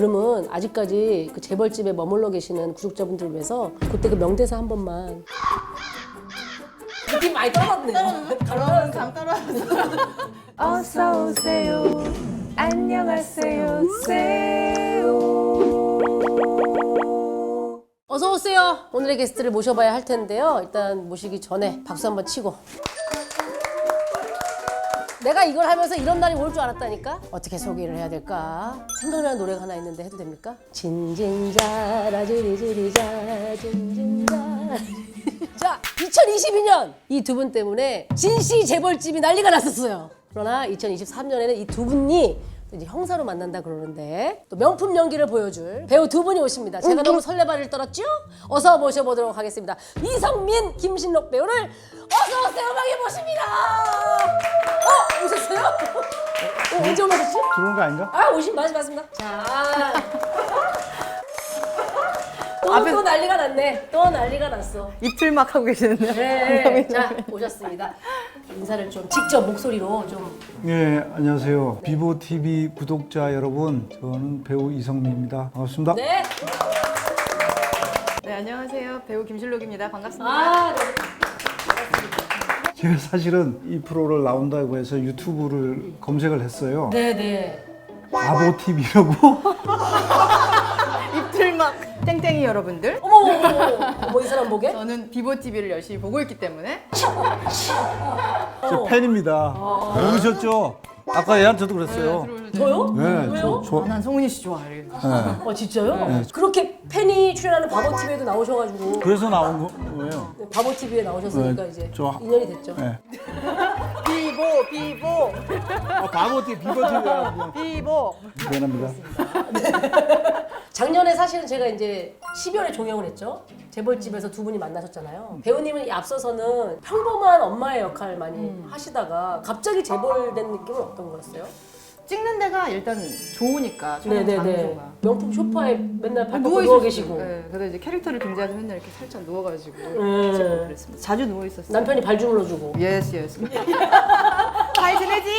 그러면 아직까지 그 재벌집에 머물러 계시는 구독자분들을 위해서 그때 그 명대사 한 번만. 느낌 많이 떨어졌네요. 그러면 감 떨어졌어. 어서 오세요. 안녕하세요. 세요. 어서 오세요. 오늘의 게스트를 모셔봐야 할 텐데요. 일단 모시기 전에 박수 한번 치고. 내가 이걸 하면서 이런 날이 올 줄 알았다니까? 어떻게 소개를 해야 될까? 생각나는 노래가 하나 있는데 해도 됩니까? 진진자라 지리지리자 진진자. 자, 2022년 이 두 분 때문에 진씨 재벌집이 난리가 났었어요. 그러나 2023년에는 이 두 분이 이제 형사로 만난다 그러는데 또 명품 연기를 보여줄 배우 두 분이 오십니다. 제가 너무 설레발을 떨었죠? 어서 모셔보도록 하겠습니다. 이성민, 김신록 배우를 어서 오세요. 음악에 모십니다. 오셨어요? 언제 오셨지? 들어온 거 아닌가? 맞습니다. 자. 또 난리가 났네. 또 난리가 났어. 입틀막 하고 계시는데. 네, 자, 오셨습니다. 인사를 좀 직접 목소리로 좀. 네, 안녕하세요. 비보TV 구독자 여러분, 저는 배우 이성민입니다. 반갑습니다. 네. 네, 안녕하세요. 배우 김실록입니다. 반갑습니다. 아, 네. 제가 사실은 이 프로를 나온다고 해서 유튜브를 검색을 했어요. 네. 바보TV라고. 입틀막 땡땡이 여러분들. 어머, 이 사람 보게? 저는 비보TV를 열심히 보고 있기 때문에 제 팬입니다. 모르셨죠? 아까 얘한테도 그랬어요. 저요? 네, 왜요? 난 성훈이 씨 좋아. 이래. 진짜요? 그렇게 팬이 출연하는 바보TV에도 나오셔가지고 그래서 나온 거예요. 바보TV에 나오셨으니까 네, 이제 저- 인연이 됐죠. 네. 비보. 바보TV, 비보TV라고. 비보. 미안합니다. 작년에 사실은 제가 이제 12월에 종영을 했죠. 재벌집에서 두 분이 만나셨잖아요. 배우님은 이 앞서서는 평범한 엄마의 역할 많이 하시다가 갑자기 재벌된 느낌은 어떤 거였어요? 찍는 데가 일단 좋으니까 촬영 장소가. 명품 소파에 맨날 발 뻗고 누워 누워 계시고 네, 그래서 이제 캐릭터를 중재해서 맨날 이렇게 살짝 누워가지고 찍고 네. 그랬습니다. 자주 누워 있었어요. 남편이 발 주물러주고. 예스. 잘 지내지?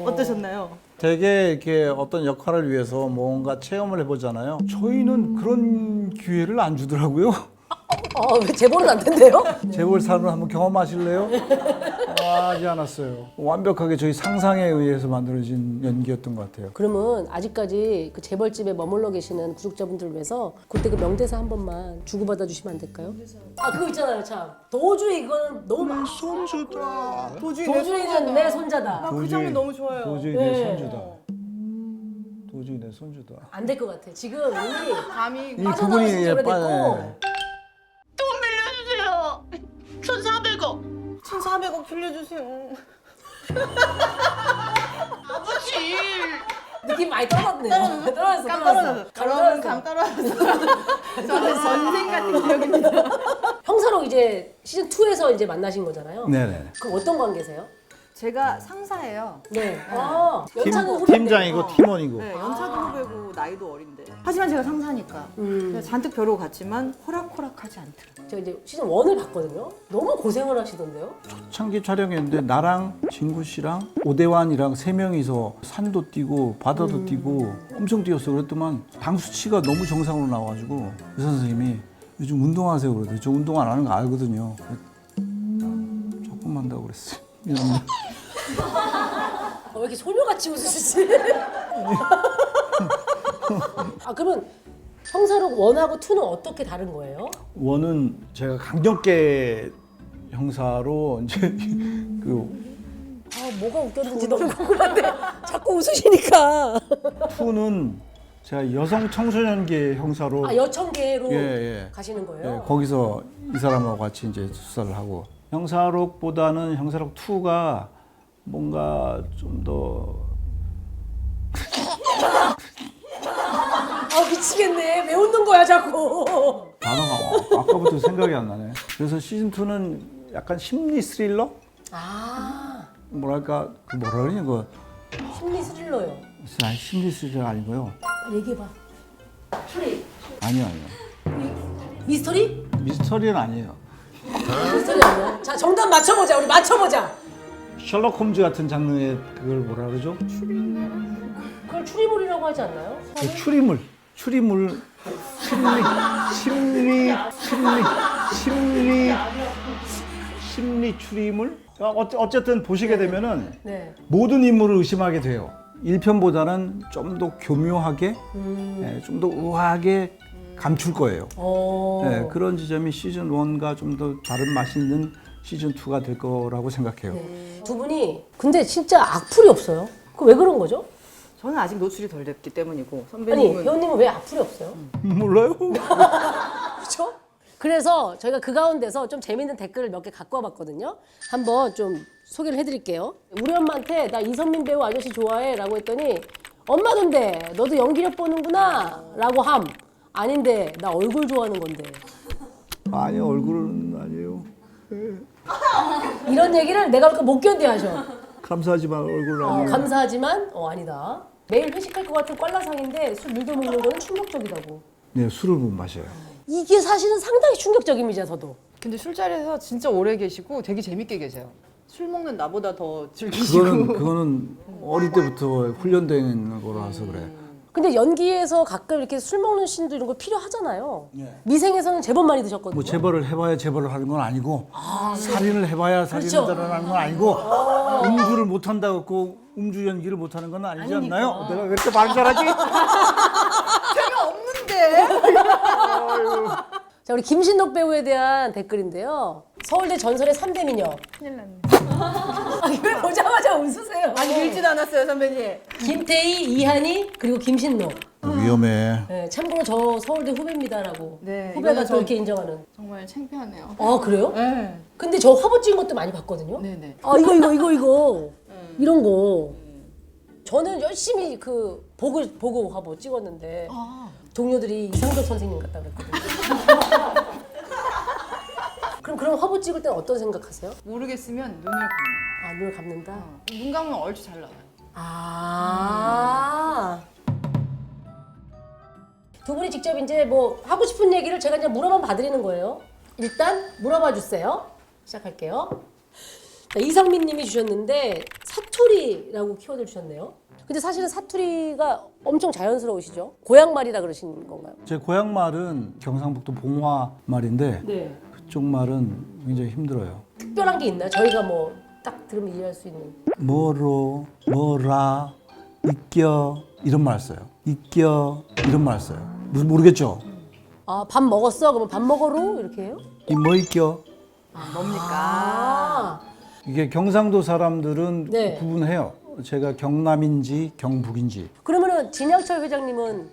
어떠셨나요? 되게 이렇게 어떤 역할을 위해서 뭔가 체험을 해보잖아요. 저희는 그런 기회를 안 주더라고요. 왜 재벌은 안 된대요? 재벌 삶을 한번 경험하실래요? 하지 않았어요. 완벽하게 저희 상상에 의해서 만들어진 연기였던 것 같아요. 그러면 아직까지 그 재벌집에 머물러 계시는 구독자분들을 위해서 그때 그 명대사 한 번만 주고받아 주시면 안 될까요? 그거 있잖아요, 참. 도저히 이거는 너무 손주다. 도저히는 내 손자다. 나 그 장면 너무 좋아요. 도저히 네. 내 손주다. 도저히 내 손주다. 안 될 것 같아. 지금 이미 감이 이 빠져나오신 그분이 지 오래됐고 돈 빌려주세요. 1,400원. 1,400억 빌려주세요. 아버지. 느낌 많이 떨어졌네요. 떨어졌어. 그러면 감 떨어졌어. 저는 전생 같은 기억입니다. 형사로 이제 시즌 2에서 이제 만나신 거잖아요. 네네. 그럼 어떤 관계세요? 제가 상사예요. 네. 연차는 후배인데. 팀장이고 팀원이고. 네, 연차도 후배고 나이도 어린데. 하지만 제가 상사니까 그냥 잔뜩 벼르고 갔지만 호락호락하지 않더라고요. 제가 이제 시즌 1을 봤거든요. 너무 고생을 하시던데요. 창기 촬영했는데 나랑 진구 씨랑 오대환이랑 세 명이서 산도 뛰고 바다도 뛰고 엄청 뛰었어. 그랬더만 당 수치가 너무 정상으로 나와가지고 의사 선생님이 요즘 운동하세요 그러더니 저 운동 안 하는 거 알거든요. 조금 한다고 그랬어요. 미안합니다. 왜 이렇게 소녀같이 웃으시지? 그러면 형사로 1하고 2는 어떻게 다른 거예요? 원은 제가 강력계 형사로 이제 뭐가 웃겼는지 너무 궁금한데 자꾸 웃으시니까. 투는 제가 여성 청소년계 형사로 여청계로 예. 가시는 거예요? 예, 거기서 이 사람하고 같이 이제 수사를 하고 형사록보다는 형사록 2가 뭔가 좀 더 미치겠네. 왜 웃는 거야 자꾸. 단어가 아까부터 생각이 안 나네. 그래서 시즌 2는 약간 심리 스릴러? 뭐랄까 그 뭐라 그러니 그 심리 스릴러요. 심리 스릴러 아니고요. 얘기해봐. 추리. 아니요. 미스터리? 미스터리는 아니에요. 미스터리 아니야? 자, 정답 맞춰보자. 우리 맞춰보자. 셜록 홈즈 같은 장르의 그걸 뭐라 그러죠? 그걸 추리물이라고 하지 않나요? 그 추리물. 추리물 심리 추리물? 어쨌든 보시게 되면은 네. 모든 인물을 의심하게 돼요. 1편보다는 좀 더 교묘하게, 좀 더 우아하게 감출 거예요. 네, 그런 지점이 시즌 1과 좀 더 다른 맛이 있는 시즌 2가 될 거라고 생각해요. 두 분이 근데 진짜 악플이 없어요. 그 왜 그런 거죠? 저는 아직 노출이 덜 됐기 때문이고 아니 선배님은 배우님은 왜 악플이 없어요? 몰라요? 그렇죠? 그래서 저희가 그 가운데서 좀 재밌는 댓글을 몇 개 갖고 와봤거든요. 한번 좀 소개를 해드릴게요. 우리 엄마한테 나 이선민 배우 아저씨 좋아해 라고 했더니 엄마던데 너도 연기력 보는구나 라고 함. 아닌데 나 얼굴 좋아하는 건데. 아니요, 얼굴은 아니에요. 이런 얘기를 내가 그러니까 못 견뎌 하셔. 감사하지만 얼굴은 아니에요. 감사하지만 아니다. 매일 회식할 것 같은 꽐라상인데 술 물도 먹는 거는 충격적이다고. 네, 술을 못 마셔요. 이게 사실은 상당히 충격적입니다, 저도. 근데 술자리에서 진짜 오래 계시고 되게 재밌게 계세요. 술 먹는 나보다 더 즐기시고 그거는 어릴 때부터 훈련된 거라서 그래. 근데 연기에서 가끔 이렇게 술 먹는 씬도 이런 거 필요하잖아요. 미생에서는 제법 많이 드셨거든요. 뭐 재벌을 해봐야 재벌을 하는 건 아니고 살인을 해봐야 살인을 하는 건 아니고 음주를 못 한다고 그 음주 연기를 못 하는 건 아니지 않나요? 내가 왜 이렇게 말 잘하지? 자, 우리 김신록 배우에 대한 댓글인데요. 서울대 전설의 3대 미녀. 큰일 났네. 왜 보자마자 웃으세요? 아니 밀지도 않았어요 선배님. 김태희, 이한이, 그리고 김신록. 위험해. 네, 참고로 저 서울대 후배입니다라고. 네, 후배가 이거는 또 이렇게 인정하는. 정말 창피하네요. 아, 그래요? 네. 근데 저 화보 찍은 것도 많이 봤거든요. 네네. 아, 이거. 이런 거. 저는 열심히 그 보고 화보 찍었는데 동료들이 이상적 선생님 같다 그랬거든요. 그럼 그런 화보 찍을 때는 어떤 생각하세요? 모르겠으면 눈을 감아요. 아, 눈을 감는다. 눈 감으면 얼추 잘 나와요. 아. 두 분이 직접 이제 뭐 하고 싶은 얘기를 제가 이제 물어만 봐드리는 거예요. 일단 물어봐 주세요. 시작할게요. 자, 이성민 님이 주셨는데 사투리라고 키워드를 주셨네요. 근데 사실은 사투리가 엄청 자연스러우시죠? 고향말이라 그러신 건가요? 제 고향 말은 경상북도 봉화 말인데 네. 그쪽 말은 굉장히 힘들어요. 특별한 게 있나요? 저희가 뭐 딱 들으면 이해할 수 있는. 뭐로, 뭐라, 이껴 이런 말 써요. 이껴 이런 말 써요. 무슨 모르겠죠? 아, 밥 먹었어? 그러면 밥 먹어로? 이렇게 해요? 이 뭐 이껴? 아. 이게 경상도 사람들은 네. 구분해요. 제가 경남인지 경북인지. 그러면은 진양철 회장님은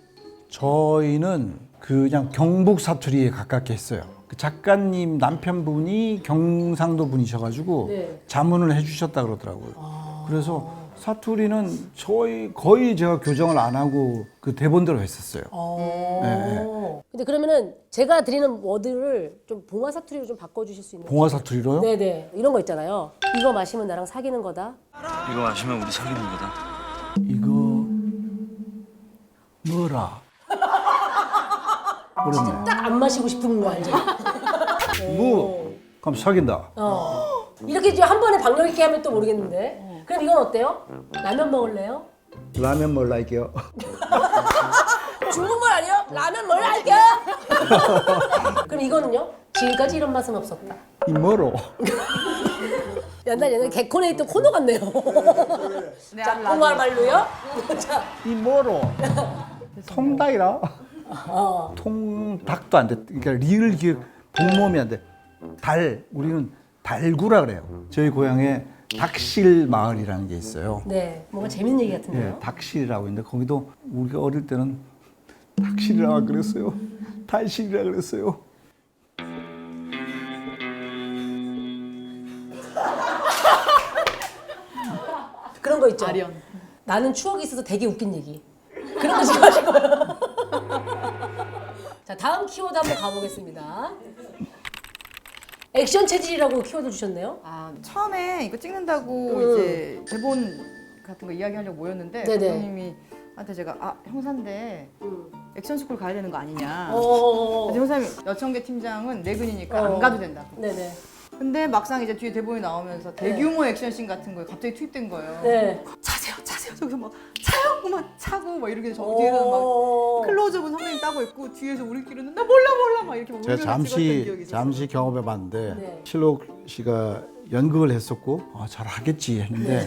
저희는 그냥 경북 사투리에 가깝게 했어요. 그 작가님 남편분이 경상도 분이셔가지고 네. 자문을 해주셨다 그러더라고요. 그래서 사투리는 거의 제가 교정을 안 하고 그 대본대로 했었어요. 근데 그러면은 제가 드리는 워드를 좀 봉화 사투리로 좀 바꿔주실 수 있나요? 봉화 사투리로요? 네네. 이런 거 있잖아요. 이거 마시면 나랑 사귀는 거다. 이거 마시면 우리 사귀는 거다. 이거 뭐라? 어렵네. 딱 안 마시고 싶은 거 알죠? 뭐? 그럼 사귄다. 이렇게 이제 한 번에 박력 있게 하면 또 모르겠는데. 그럼 이건 어때요? 라면 먹을래요? 라면 뭘로 할게요? 중국말 아니요? 라면 뭘 할게요? 그럼 이거는요? 지금까지 이런 맛은 없었다. 이 뭐로? 옛날에 개콘에 있던 코너 같네요. 자, 봉화 말로요? 자, 이 뭐로? 통닭이라? 통닭도 안 돼. 그러니까 리을 기억 복몸이 안 돼. 우리는 달구라 그래요. 저희 고향에 닭실 마을이라는 게 있어요. 네, 뭔가 재밌는 얘기 예, 같은데요. 닭실이라고 있는데 거기도 우리가 어릴 때는 닭실이라고 그랬어요. 달실이라 그랬어요. 그런 거 있죠. 아련. 나는 추억이 있어서 되게 웃긴 얘기. 그런 거 지금 하실 거예요. 자, 다음 키워드 한번 가보겠습니다. 액션 체질이라고 키워드 주셨네요. 아 처음에 이거 찍는다고 이제 대본 같은 거 이야기하려고 모였는데 네네. 감독님이 한테 제가 형사인데 액션 스쿨 가야 되는 거 아니냐. 어. 그래서 형사님이 여청계 팀장은 내근이니까 어. 안 가도 된다. 네네. 근데 막상 이제 뒤에 대본이 나오면서 대규모 액션씬 같은 거에 갑자기 투입된 거예요. 네. 자세요, 자세요. 저기서 막 차요? 막 차고 막 이렇게 저 뒤에서 막 클로즈업은 선배님 따고 있고 뒤에서 우리끼리는 나 몰라 막 이렇게 막 제가 울면서 찍었던 기억이 있어요. 잠시 경험해봤는데 네. 실록 씨가 연극을 했었고 잘하겠지 했는데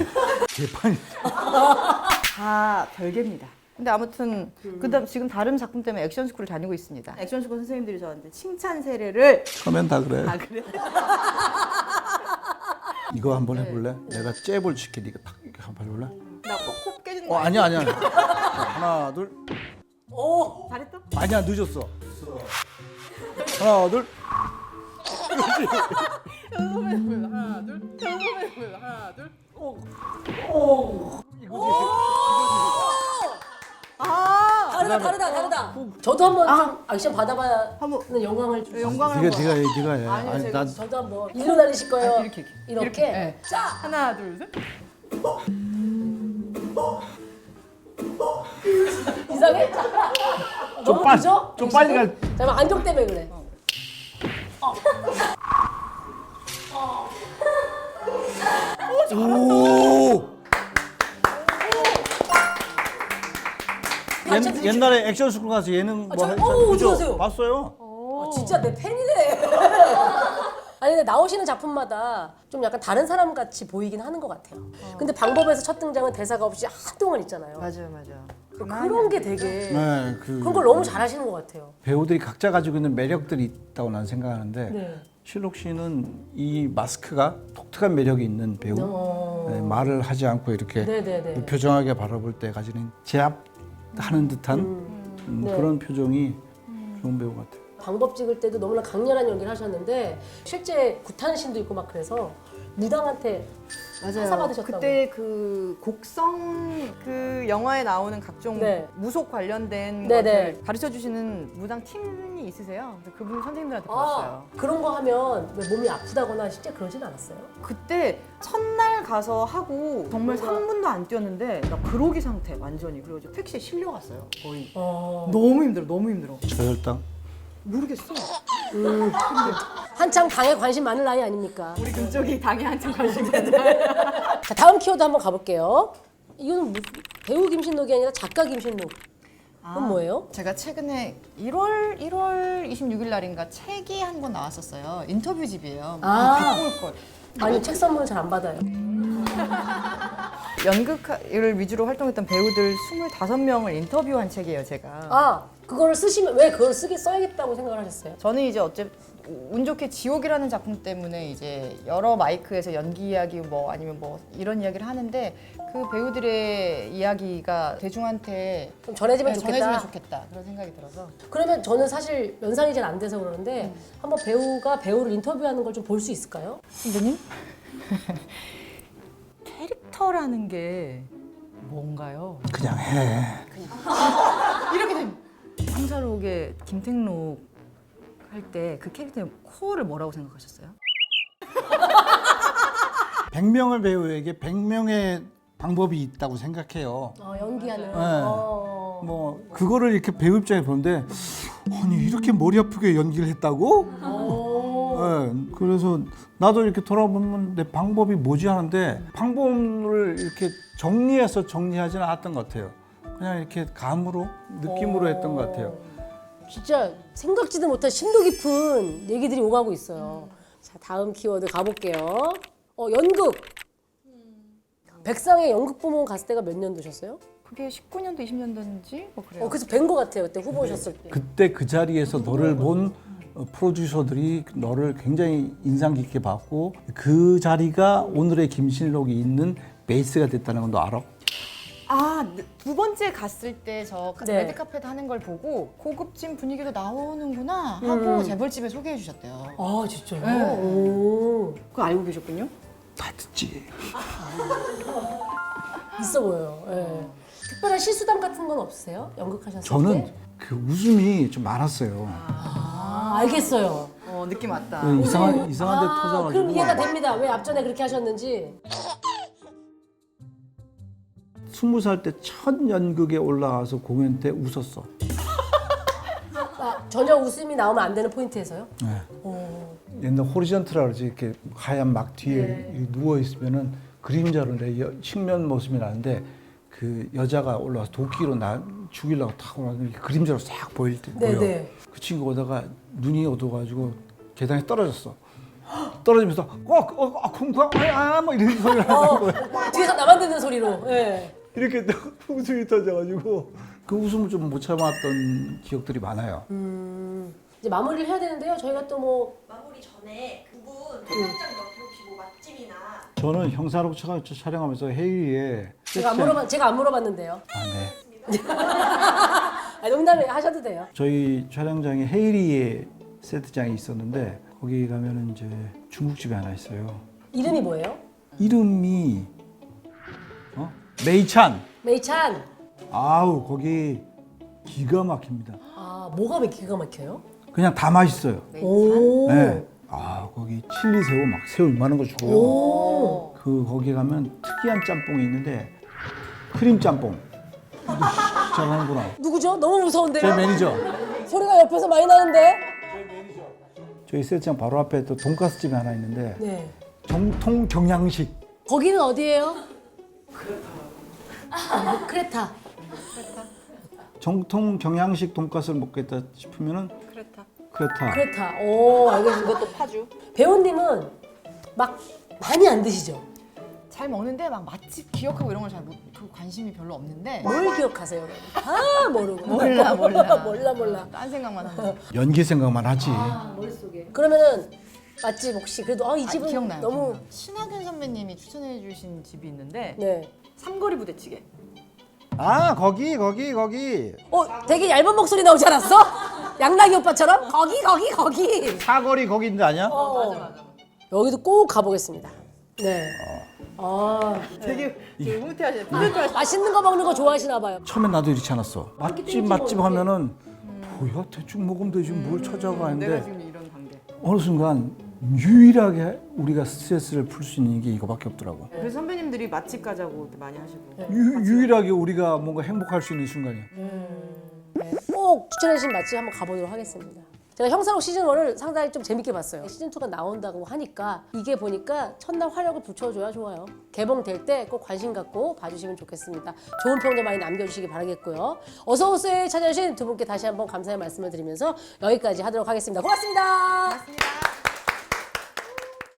개판이 다 별개입니다. 근데 아무튼 그다음 지금 다른 작품 때문에 액션 스쿨을 다니고 있습니다. 액션 스쿨 선생님들이 저한테 칭찬 세례를 처음엔 다 그래. 그래? 이거 한번 해볼래? 내가 잽을 칠게 네가 탁 이렇게 한번 해볼래? 나코 깨지는 거 아니야. 자, 하나 둘. 잘했다? 아니야 늦었어. 하나 둘. 다르다. 저도 한번 좀 액션 받아봐야 한번 하는 영광을 좀. 영광을 네가 한번 네가 해. 아니요, 아니, 제가 난 저도 한번 일로 날리실 거예요. 이렇게. 네. 자, 하나 둘 셋. 이상해? 너무 빨리- 늦어? 좀 빨리 가. 잠깐 안경 때문에 그래. 오. 옛날에 액션 스쿨 가서 예능 뭐 어디 가세요? 봤어요? 진짜 내 팬이네. 아니 근데 나오시는 작품마다 좀 약간 다른 사람 같이 보이긴 하는 것 같아요. 근데 방법에서 첫 등장은 대사가 없이 한동안 있잖아요. 맞아요. 그런 게 되게 네, 그런 걸 너무 잘하시는 것 같아요. 배우들이 각자 가지고 있는 매력들이 있다고 나는 생각하는데 네. 실록 씨는 이 마스크가 독특한 매력이 있는 배우. 네, 말을 하지 않고 이렇게 네네네. 무표정하게 바라볼 때 가지는 제압하는 듯한 네. 그런 표정이 좋은 배우 같아요. 방법 찍을 때도 너무나 강렬한 연기를 하셨는데 실제 구타신도 있고 막 그래서 무당한테 사사 받으셨다고. 그때 그 곡성 그 영화에 나오는 각종 네. 무속 관련된 네, 것을 네. 가르쳐 주시는 무당 팀이 있으세요? 그래서 그분 선생님들한테 배웠어요. 그런 거 하면 왜 몸이 아프다거나 실제 그러진 않았어요? 그때 첫날 가서 하고 정말 3분도 안 뛰었는데 나 그로기 상태 완전히. 그래가지고 택시에 실려갔어요 거의. 너무 힘들어. 저혈당. 모르겠어. 한창 당에 관심 많은 나이 아닙니까? 우리 금쪽이 당에 한참 관심이 있는데. 자, 다음 키워드 한번 가볼게요. 이거는 배우 김신록이 아니라 작가 김신록. 그건 뭐예요? 제가 최근에 1월 26일 날인가 책이 한 권 나왔었어요. 인터뷰집이에요. 갖고 올 걸. 아니 책 선물을 잘 안 받아요. 연극을 위주로 활동했던 배우들 25명을 인터뷰한 책이에요, 제가. 그거를 쓰시면 왜 그걸 써야겠다고 생각을 하셨어요? 저는 이제 운 좋게 지옥이라는 작품 때문에 이제 여러 마이크에서 연기 이야기 뭐 아니면 뭐 이런 이야기를 하는데 그 배우들의 이야기가 대중한테 좀 전해지면 네, 좋겠다. 전해지면 좋겠다 그런 생각이 들어서 그러면 저는 사실 연상이 잘 안 돼서 그러는데 한번 배우가 배우를 인터뷰하는 걸 좀 볼 수 있을까요? 선배님? 캐릭터라는 게 뭔가요? 그냥 해. 이렇게 됩니다. 황사록의 김택록 할 때 그 캐릭터의 코어를 뭐라고 생각하셨어요? 100명의 배우에게 100명의 방법이 있다고 생각해요. 연기하는. 뭐 그거를 이렇게 배우 입장에 보는데 아니 이렇게 머리 아프게 연기를 했다고? 네, 그래서 나도 이렇게 돌아보면 내 방법이 뭐지 하는데 방법을 이렇게 정리하지는 않았던 것 같아요. 그냥 이렇게 감으로 느낌으로 했던 것 같아요. 진짜 생각지도 못한 심도 깊은 얘기들이 오가고 있어요. 자, 다음 키워드 가볼게요. 연극. 백상의 연극 부문 갔을 때가 몇 년도셨어요? 그게 19년도, 20년도인지 뭐 그래요. 그래서 뵌 것 같아요. 그때 후보셨을 때. 그때 그 자리에서 너를 본 프로듀서들이 너를 굉장히 인상 깊게 봤고 그 자리가 오늘의 김신록이 있는 베이스가 됐다는 건 너 알아? 두 번째 갔을 때 저 네. 레드카펫 하는 걸 보고 고급진 분위기도 나오는구나 하고 재벌집에 소개해 주셨대요. 아 진짜요? 네. 오. 그거 알고 계셨군요? 다 듣지. 있어 보여요. 예. 특별한 실수담 같은 건 없으세요? 연극하셨을 저는 때? 그 웃음이 좀 많았어요. 알겠어요. 느낌 왔다. 이상한 데 터져가지고. 그럼 이해가 됩니다. 왜 앞전에 그렇게 하셨는지. 20살 때 첫 연극에 올라와서 공연 때 웃었어. 전혀 웃음이 나오면 안 되는 포인트에서요? 네. 옛날 호리전트라 그러지 이렇게 하얀 막 뒤에 누워 있으면은 그림자로 내 측면 모습이 나는데 그 여자가 올라와서 도끼로 나 죽이려고 탁 올라가서 그림자로 싹 보일 때 보여. 네네. 그 친구 오다가 눈이 어두워가지고 계단에 떨어졌어. 떨어지면서 쿵쿵 뭐 이런 소리가 나는 거야. 뒤에서 나만 듣는 소리로. 예. 이렇게 웃음이 터져가지고 그 웃음을 좀 못 참았던 기억들이 많아요. 이제 마무리를 해야 되는데요. 저희가 또 뭐 마무리 전에 그분 동영상 옆에 혹시 뭐 맛집이나 저는 형사로 촬영하면서 해외에 제가 안 물어봤는데요. 네. 아, 농담에 하셔도 돼요. 저희 촬영장에 헤이리에 세트장이 있었는데 거기 가면은 이제 중국집이 하나 있어요. 이름이 뭐예요? 이름이 메이찬. 메이찬. 아우 거기 기가 막힙니다. 아, 뭐가 왜 기가 막혀요? 그냥 다 맛있어요. 오. 네. 아 거기 칠리 새우 막 새우 이만한 거 주고요. 오. 그 거기 가면 특이한 짬뽕이 있는데 크림 짬뽕. 잘하는구나. 누구죠? 너무 무서운데요? 제 매니저. 소리가 옆에서 많이 나는데? 저희 세트장 바로 앞에 또 돈가스 집이 하나 있는데 네. 정통 경양식. 거기는 어디예요? 크레타. 정통 경양식 돈가스를 먹겠다 싶으면은 크레타. 크레타. 오, 알겠습니다. 이것도 파주. 배우님은 막 많이 안 드시죠? 잘 먹는데 막 맛집 기억하고 이런 걸 잘 그 관심이 별로 없는데 뭘 기억하세요? 다 모르고. 몰라. 몰라. 딴 생각만 하고. 연기 생각만 하지. 머릿속에. 그러면은 맛집 혹시 그래도 이 집은 기억나요. 너무 기억나요. 신하균 선배님이 추천해 주신 집이 있는데 네. 삼거리 부대찌개. 아 거기. 되게 얇은 목소리 나오지 않았어? 양락이 오빠처럼 거기. 사거리 거기인데 아니야? 맞아. 여기도 꼭 가보겠습니다. 네. 되게 흐뭇해하시네. 뿌듯해하시네. 맛있는 거 먹는 거 좋아하시나 봐요. 처음엔 나도 이렇지 않았어. 맛집 하면은 뭐야 대충 먹으면 되지 뭘 찾아가 내가 했는데 지금 이런 관계. 어느 순간 유일하게 우리가 스트레스를 풀 수 있는 게 이거밖에 없더라고. 그래서 선배님들이 맛집 가자고 이렇게 많이 하시고. 유일하게 우리가 뭔가 행복할 수 있는 순간이야. 네. 꼭 추천해주신 맛집 한번 가보도록 하겠습니다. 제가 형사록 시즌1을 상당히 좀 재밌게 봤어요. 시즌2가 나온다고 하니까 이게 보니까 첫날 화력을 붙여줘야 좋아요. 개봉될 때 꼭 관심 갖고 봐주시면 좋겠습니다. 좋은 평도 많이 남겨주시기 바라겠고요. 어서오세요 찾아주신 두 분께 다시 한번 감사의 말씀을 드리면서 여기까지 하도록 하겠습니다. 고맙습니다. 고맙습니다.